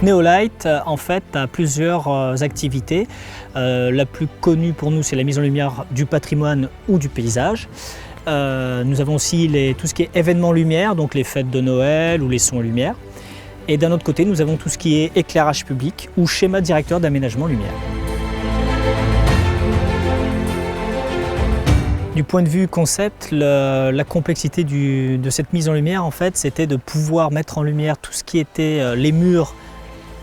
Neolight, en fait, a plusieurs activités. La plus connue pour nous, c'est la mise en lumière du patrimoine ou du paysage. Nous avons aussi tout ce qui est événements lumière, donc les fêtes de Noël ou les sons lumière. Et d'un autre côté, nous avons tout ce qui est éclairage public ou schéma directeur d'aménagement lumière. Du point de vue concept, la complexité de cette mise en lumière, en fait, c'était de pouvoir mettre en lumière tout ce qui était les murs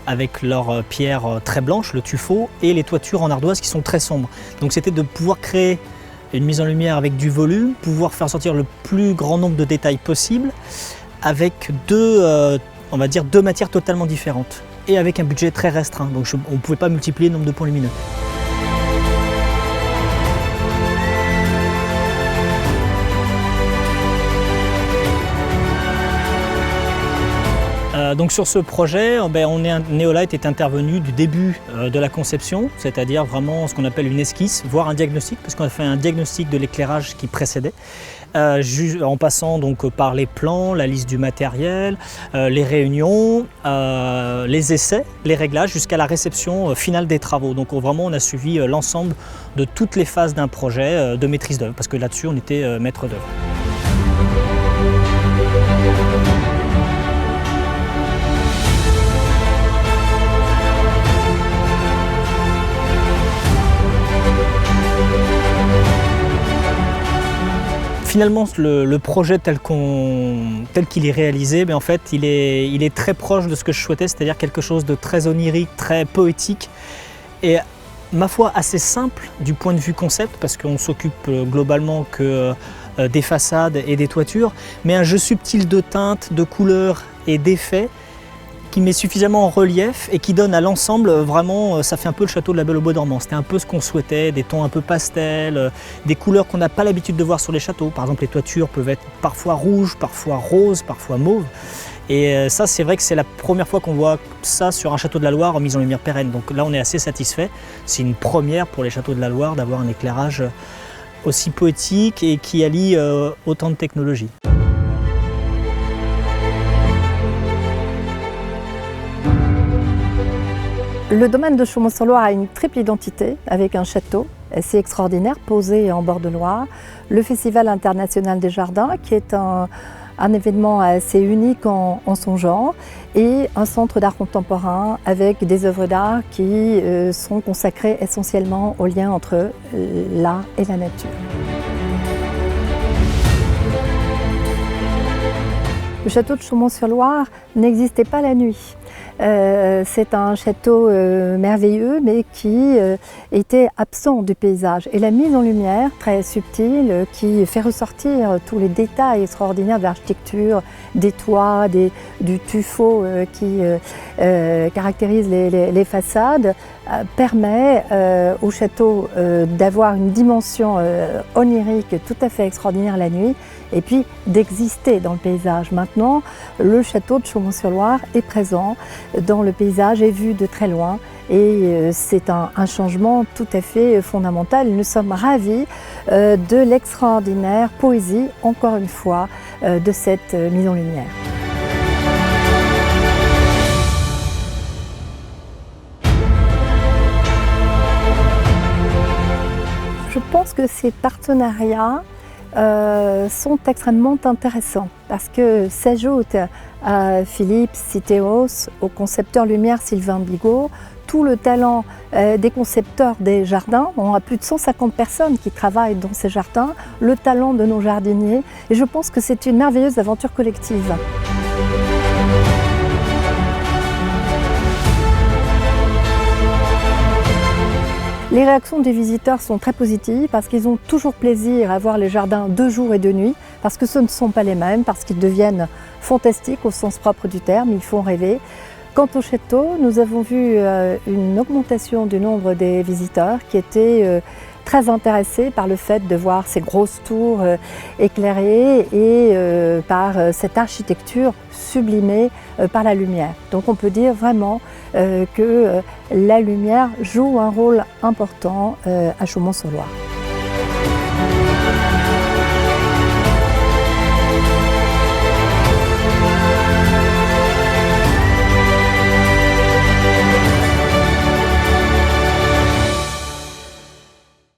avec leurs pierres très blanches, le tuffeau, et les toitures en ardoise qui sont très sombres. Donc c'était de pouvoir créer une mise en lumière avec du volume, pouvoir faire sortir le plus grand nombre de détails possible, avec on va dire deux matières totalement différentes, et avec un budget très restreint. Donc on ne pouvait pas multiplier le nombre de points lumineux. Donc sur ce projet, Neolight est intervenu du début de la conception, c'est-à-dire vraiment ce qu'on appelle une esquisse, voire un diagnostic, parce qu'on a fait un diagnostic de l'éclairage qui précédait, en passant donc par les plans, la liste du matériel, les réunions, les essais, les réglages, jusqu'à la réception finale des travaux. Donc vraiment on a suivi l'ensemble de toutes les phases d'un projet de maîtrise d'œuvre, parce que là-dessus on était maître d'œuvre. Finalement, le projet tel qu'il est réalisé, en fait, il est très proche de ce que je souhaitais, c'est-à-dire quelque chose de très onirique, très poétique et, ma foi, assez simple du point de vue concept, parce qu'on s'occupe globalement que des façades et des toitures, mais un jeu subtil de teintes, de couleurs et d'effets qui met suffisamment en relief et qui donne à l'ensemble vraiment, ça fait un peu le château de la Belle au Bois dormant. C'était un peu ce qu'on souhaitait, des tons un peu pastels, des couleurs qu'on n'a pas l'habitude de voir sur les châteaux. Par exemple, les toitures peuvent être parfois rouges, parfois roses, parfois mauves. Et ça, c'est vrai que c'est la première fois qu'on voit ça sur un château de la Loire en mise en lumière pérenne. Donc là, on est assez satisfait. C'est une première pour les châteaux de la Loire d'avoir un éclairage aussi poétique et qui allie autant de technologies. Le domaine de Chaumont-sur-Loire a une triple identité avec un château assez extraordinaire posé en bord de Loire, le Festival international des jardins qui est un événement assez unique en son genre et un centre d'art contemporain avec des œuvres d'art qui sont consacrées essentiellement au lien entre l'art et la nature. Le château de Chaumont-sur-Loire n'existait pas la nuit. C'est un château merveilleux mais qui était absent du paysage. Et la mise en lumière très subtile qui fait ressortir tous les détails extraordinaires de l'architecture, des toits, du tuffeau qui caractérise les façades, permet au château d'avoir une dimension onirique tout à fait extraordinaire la nuit et puis d'exister dans le paysage. Maintenant, le château de Chaumont-sur-Loire est présent dans le paysage, est vu de très loin et c'est un changement tout à fait fondamental. Nous sommes ravis de l'extraordinaire poésie, encore une fois, de cette mise en lumière. Je pense que ces partenariats sont extrêmement intéressants parce que s'ajoute à Philippe Citteos, au concepteur lumière Sylvain Bigot, tout le talent des concepteurs des jardins. On a plus de 150 personnes qui travaillent dans ces jardins, le talent de nos jardiniers et je pense que c'est une merveilleuse aventure collective. Les réactions des visiteurs sont très positives parce qu'ils ont toujours plaisir à voir les jardins de jour et de nuit, parce que ce ne sont pas les mêmes, parce qu'ils deviennent fantastiques au sens propre du terme, ils font rêver. Quant au château, nous avons vu une augmentation du nombre des visiteurs qui étaient très intéressés par le fait de voir ces grosses tours éclairées et par cette architecture sublimée par la lumière. Donc on peut dire vraiment que la lumière joue un rôle important à Chaumont-sur-Loire.